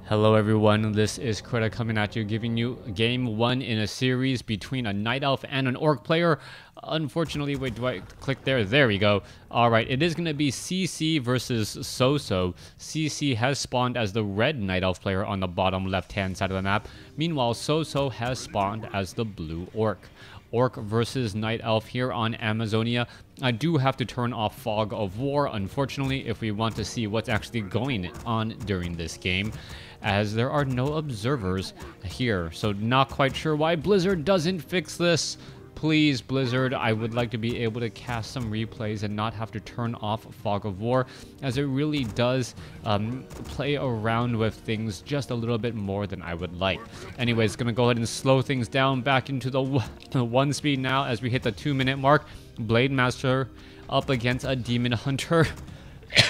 Hello everyone, this is Krita coming at you, giving you game 1 in a series between a Night Elf and an Orc player. Unfortunately, wait, do I click there? There we go. Alright, it is going to be CC versus Soso. CC has spawned as the red Night Elf player on the bottom left-hand side of the map. Meanwhile, Soso has spawned as the blue Orc. Orc versus Night Elf here on Amazonia. I do have to turn off Fog of War, unfortunately, if we want to see what's actually going on during this game, as there are no observers here. So not quite sure why Blizzard doesn't fix this. Please, Blizzard, I would like to be able to cast some replays and not have to turn off Fog of War, as it really does play around with things just a little bit more than I would like. Anyways, gonna go ahead and slow things down back into the 1 speed now as we hit the 2-minute mark. Blade Master up against a Demon Hunter.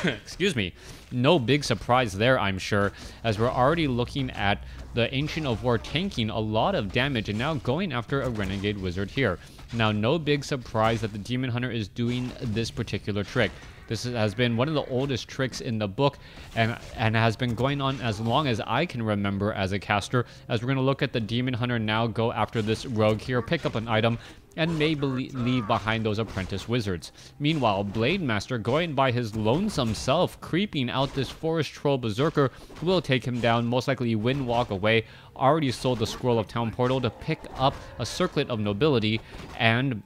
Excuse me. No big surprise there, I'm sure, as we're already looking at the Ancient of War tanking a lot of damage and now going after a Renegade Wizard here. Now, no big surprise that the Demon Hunter is doing this particular trick. This has been one of the oldest tricks in the book and has been going on as long as I can remember as a caster, as we're going to look at the Demon Hunter now go after this rogue here, pick up an item, and maybe leave behind those apprentice wizards. Meanwhile, Blade Master, going by his lonesome self, creeping out this forest troll berserker, will take him down, most likely wind walk away. Already sold the Scroll of Town Portal to pick up a Circlet of Nobility and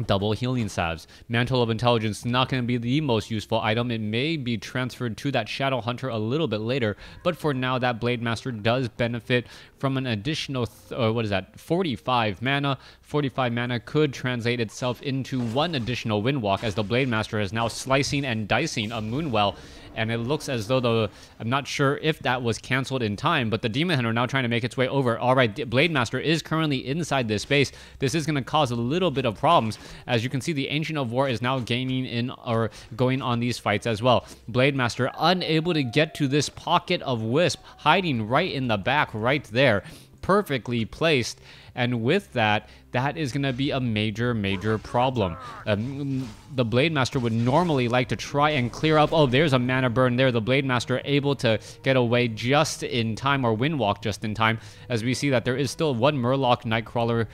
double healing salves. Mantle of Intelligence, not going to be the most useful item. It may be transferred to that Shadow Hunter a little bit later, but for now that Blade Master does benefit from an additional 45 mana. 45 mana could translate itself into 1 additional Windwalk, as the Blade Master is now slicing and dicing a Moonwell, and it looks as though I'm not sure if that was cancelled in time, but the Demon Hunter now trying to make its way over. Alright, Blade Master is currently inside this space. This is going to cause a little bit of problems. As you can see, the Ancient of War is now gaining in or going on these fights as well. Blade Master unable to get to this pocket of Wisp, hiding right in the back right there. Perfectly placed, and with that is going to be a major problem. The Blade Master would normally like to try and clear up. Oh, there's a mana burn there. The Blade Master able to get away just in time, or windwalk just in time, as we see that there is still 1 Murloc Nightcrawler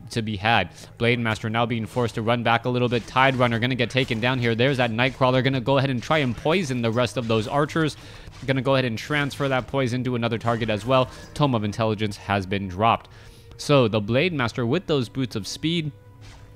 to be had. Blade Master now being forced to run back a little bit. Tide Runner going to get taken down here. There's that Nightcrawler going to go ahead and try and poison the rest of those archers. Going to go ahead and transfer that poison to another target as well. Tome of Intelligence has been dropped. So the Blade Master, with those boots of speed,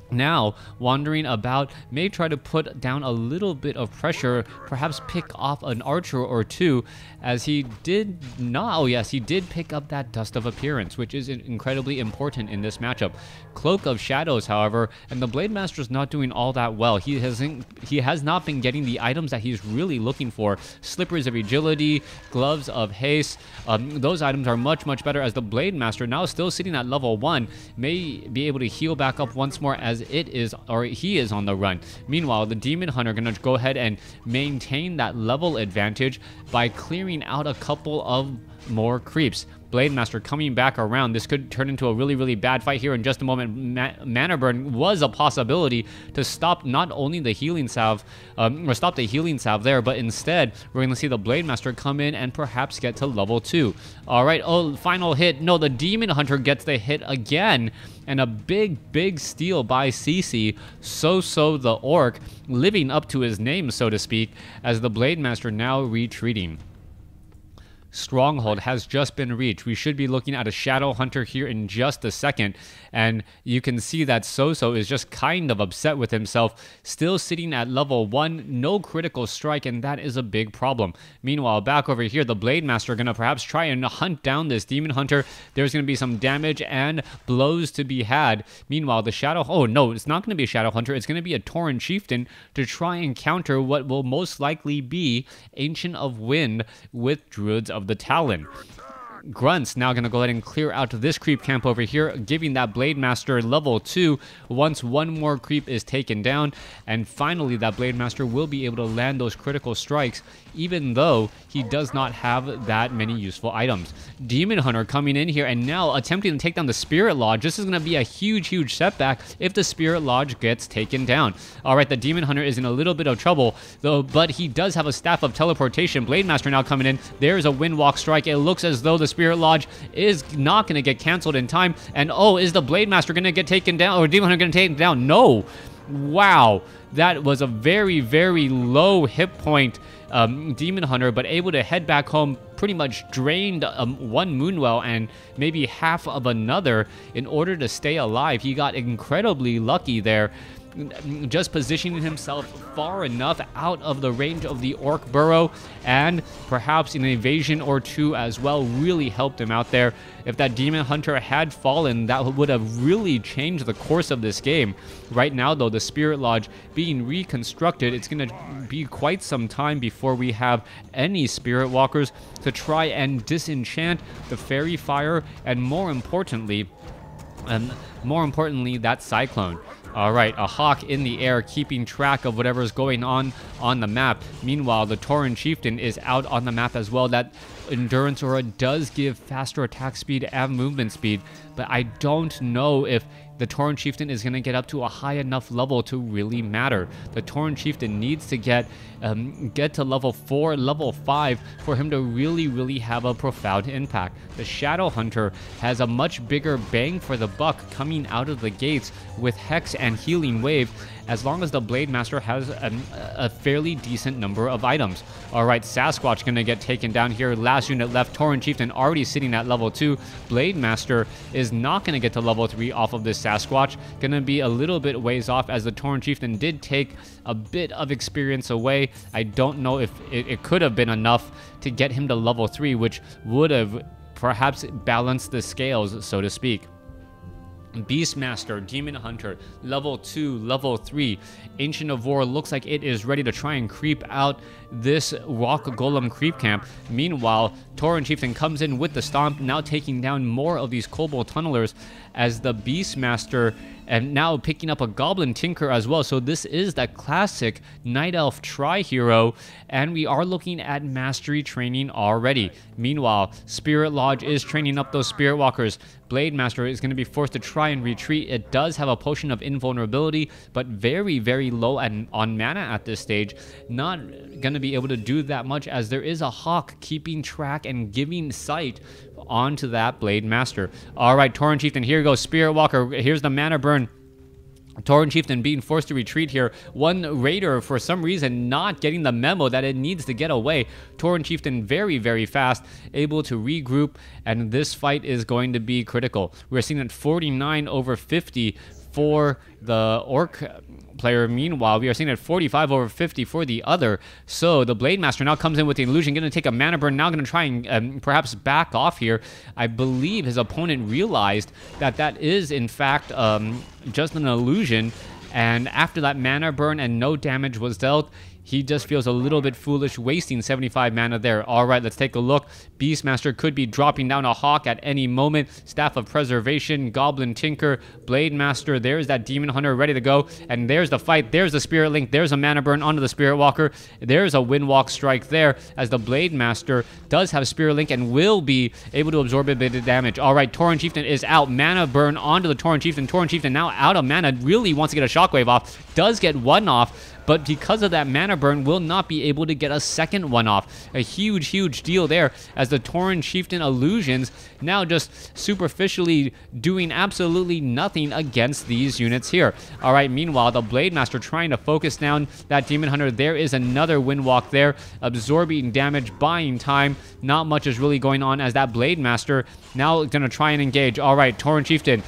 now wandering about, may try to put down a little bit of pressure, perhaps pick off an archer or two, as he did not. Oh yes, he did pick up that Dust of Appearance, which is incredibly important in this matchup. Cloak of Shadows, however, and the Blade Master's not doing all that well. He has not been getting the items that he's really looking for. Slippers of Agility, Gloves of Haste, those items are much better, as the Blade Master, now still sitting at level 1, may be able to heal back up once more as he is on the run. Meanwhile, the Demon Hunter gonna go ahead and maintain that level advantage by clearing out a couple of more creeps. Blade Master coming back around. This could turn into a really bad fight here in just a moment. Mana burn was a possibility to stop not only the healing salve, or stop the healing salve there, but instead we're going to see the Blade Master come in and perhaps get to level 2. Alright, oh, final hit. No, the Demon Hunter gets the hit again, and a big steal by CC. Soso the Orc, living up to his name, so to speak, as the Blade Master now retreating. Stronghold has just been reached. We should be looking at a Shadow Hunter here in just a second, and you can see that Soso is just kind of upset with himself, still sitting at level 1, no critical strike, and that is a big problem. Meanwhile, back over here, the Blade Master gonna perhaps try and hunt down this Demon Hunter. There's gonna be some damage and blows to be had. Meanwhile, the Shadow... Oh no, it's not gonna be a Shadow Hunter, it's gonna be a Tauren Chieftain to try and counter what will most likely be Ancient of Wind with Druids of the Talon. Grunt's now going to go ahead and clear out this creep camp over here, giving that Blade Master level 2 once one more creep is taken down. And finally, that Blade Master will be able to land those critical strikes, even though he does not have that many useful items. Demon Hunter coming in here and now attempting to take down the Spirit Lodge. This is going to be a huge setback if the Spirit Lodge gets taken down. All right, the Demon Hunter is in a little bit of trouble, though, but he does have a Staff of Teleportation. Blade Master now coming in. There's a Windwalk Strike. It looks as though the Spirit Lodge is not going to get canceled in time. And oh, is the Blade Master going to get taken down, or Demon Hunter going to take him down? No. Wow, that was a very low hit point Demon Hunter, but able to head back home, pretty much drained one Moonwell and maybe half of another in order to stay alive. He got incredibly lucky there, just positioning himself far enough out of the range of the Orc Burrow, and perhaps an evasion or two as well really helped him out there. If that Demon Hunter had fallen, that would have really changed the course of this game. Right now, though, the Spirit Lodge being reconstructed, it's going to be quite some time before we have any Spirit Walkers to try and disenchant the Fairy Fire, and more importantly, that Cyclone. All right, a Hawk in the air, keeping track of whatever is going on the map. Meanwhile, the Tauren Chieftain is out on the map as well. That Endurance Aura does give faster attack speed and movement speed, but I don't know if the Tauren Chieftain is going to get up to a high enough level to really matter. The Tauren Chieftain needs to get to level 4, level 5 for him to really have a profound impact. The Shadow Hunter has a much bigger bang for the buck coming out of the gates with Hex and Healing Wave, as long as the Blade Master has a fairly decent number of items. All right, Sasquatch going to get taken down here. Last unit left, Tauren Chieftain already sitting at level 2. Blade Master is not going to get to level 3 off of this Sasquatch. Going to be a little bit ways off, as the Tauren Chieftain did take a bit of experience away. I don't know if it could have been enough to get him to level 3, which would have perhaps balanced the scales, so to speak. Beastmaster, Demon Hunter, level 2, level 3. Ancient of War looks like it is ready to try and creep out this Rock Golem creep camp. Meanwhile, Tauren Chieftain comes in with the Stomp, now taking down more of these Kobold Tunnelers, as the Beastmaster and now picking up a Goblin Tinker as well. So this is that classic Night Elf tri-hero, and we are looking at mastery training already. Meanwhile, Spirit Lodge is training up those Spirit Walkers. Blade Master is going to be forced to try and retreat. It does have a potion of invulnerability, but very low on mana at this stage. Not going to be able to do that much, as there is a Hawk keeping track and giving sight onto that Blade Master. All right, Tauren Chieftain, here goes Spirit Walker. Here's the mana burn. Tauren Chieftain being forced to retreat here. One Raider, for some reason, not getting the memo that it needs to get away. Tauren Chieftain very fast, able to regroup, and this fight is going to be critical. We're seeing at 49/50 for the Orc player. Meanwhile, we are seeing at 45/50 for the other. So the Blade Master now comes in with the illusion, going to take a mana burn, now going to try and perhaps back off here. I believe his opponent realized that that is in fact just an illusion, and after that mana burn and no damage was dealt, he just feels a little bit foolish wasting 75 mana there. All right, let's take a look. Beastmaster could be dropping down a Hawk at any moment. Staff of Preservation, Goblin Tinker, Blade Master. There's that Demon Hunter ready to go. And there's the fight. There's the Spirit Link. There's a mana burn onto the Spirit Walker. There's a Windwalk Strike there, as the Blade Master does have Spirit Link and will be able to absorb a bit of damage. All right, Tauren Chieftain is out. Mana burn onto the Tauren Chieftain. Tauren Chieftain now out of mana. Really wants to get a Shockwave off. Does get one off, but because of that mana burn, will not be able to get a second one off. A huge deal there, as the Tauren Chieftain illusions now just superficially doing absolutely nothing against these units here. All right, meanwhile, the Blade Master trying to focus down that Demon Hunter. There is another Windwalk there, absorbing damage, buying time. Not much is really going on, as that Blade Master now going to try and engage. All right, Tauren Chieftain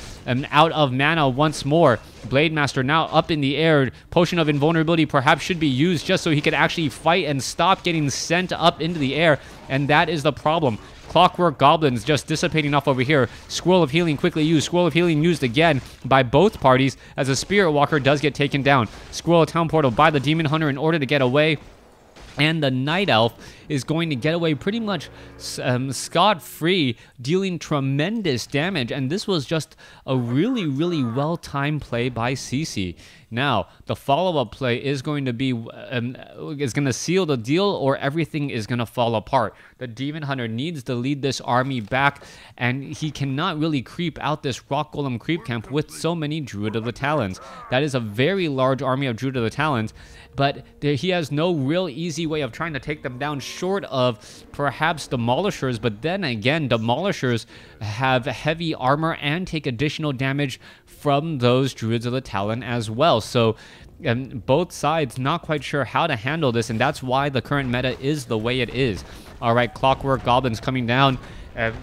out of mana once more. Blade Master now up in the air. Potion of Invulnerability perhaps should be used just so he could actually fight and stop getting sent up into the air, and that is the problem. Clockwork Goblins just dissipating off over here. Scroll of Healing quickly used. Scroll of Healing used again by both parties, as a Spirit Walker does get taken down. Scroll of Town Portal by the Demon Hunter in order to get away. And the Night Elf is going to get away pretty much scot-free, dealing tremendous damage. And this was just a really, really well-timed play by Sisi. Now, the follow-up play is going to be, is going to seal the deal, or everything is going to fall apart. The Demon Hunter needs to lead this army back, and he cannot really creep out this Rock Golem creep camp with so many Druid of the Talons. That is a very large army of Druid of the Talons, but he has no real easy way of trying to take them down short of perhaps Demolishers. But then again, Demolishers have heavy armor and take additional damage from those Druids of the Talon as well. So both sides not quite sure how to handle this, and that's why the current meta is the way it is. All right, Clockwork Goblins coming down,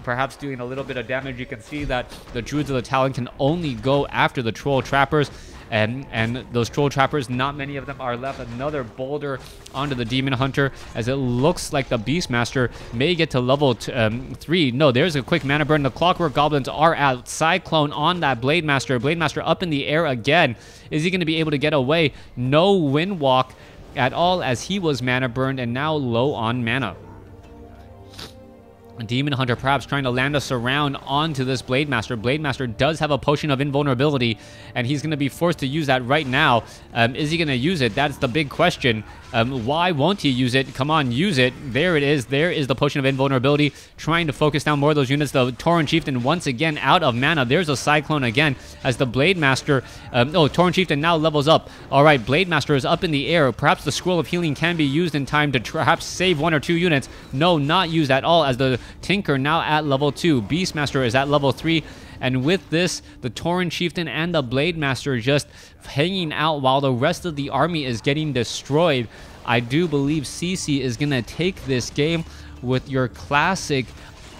perhaps doing a little bit of damage. You can see that the Druids of the Talon can only go after the Troll Trappers. And those Troll Trappers, not many of them are left. Another boulder onto the Demon Hunter, as it looks like the Beastmaster may get to level 3. No, there's a quick mana burn. The Clockwork Goblins are out. Cyclone on that Blademaster. Blademaster up in the air again. Is he going to be able to get away? No Windwalk at all, as he was mana burned and now low on mana. Demon Hunter perhaps trying to land a surround onto this Blademaster. Blademaster does have a potion of invulnerability, and he's going to be forced to use that right now. Is he going to use it? That's the big question. Why won't he use it? Come on, use it. There it is. There is the potion of invulnerability. Trying to focus down more of those units. The Tauren Chieftain once again out of mana. There's a Cyclone again as the Blademaster... Tauren Chieftain now levels up. All right, Blademaster is up in the air. Perhaps the Scroll of Healing can be used in time to perhaps save 1 or 2 units. No, not used at all, as the Tinker now at level 2. Beastmaster is at level 3. And with this, the Tauren Chieftain and the Blademaster just hanging out while the rest of the army is getting destroyed. I do believe Sisi is going to take this game with your classic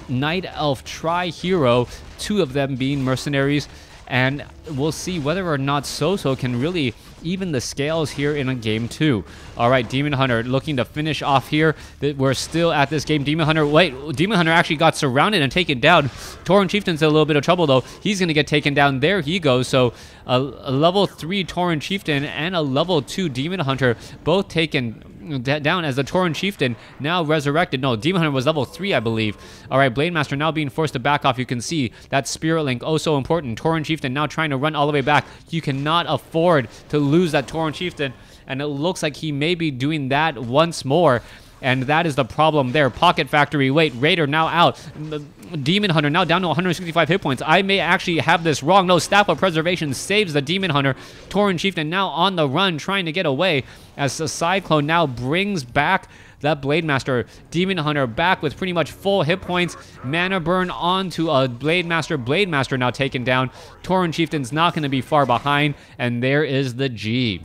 Night Elf tri-hero, 2 of them being mercenaries. And we'll see whether or not Soso can really even the scales here in a game 2. All right, Demon Hunter looking to finish off here. We're still at this game. Demon Hunter, wait, Demon Hunter actually got surrounded and taken down. Tauren Chieftain's in a little bit of trouble, though. He's going to get taken down. There he goes. So a level 3 Tauren Chieftain and a level 2 Demon Hunter both taken down, as the Tauren Chieftain now resurrected. No, Demon Hunter was level 3, I believe. All right, Blademaster now being forced to back off. You can see that Spirit Link, oh so important. Tauren Chieftain now trying to run all the way back. You cannot afford to lose that Tauren Chieftain, and it looks like he may be doing that once more. And that is the problem there. Pocket Factory, wait, Raider now out. Demon Hunter now down to 165 hit points. I may actually have this wrong. No, Staff of Preservation saves the Demon Hunter. Tauren Chieftain now on the run, trying to get away, as the Cyclone now brings back that Blademaster. Demon Hunter back with pretty much full hit points. Mana burn onto a Blademaster. Blademaster now taken down. Tauren Chieftain's not going to be far behind, and there is the G.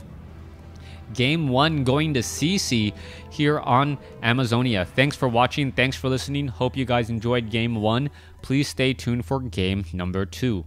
Game 1 going to Sisi here on Amazonia. Thanks for watching. Thanks for listening. Hope you guys enjoyed Game 1. Please stay tuned for Game number 2.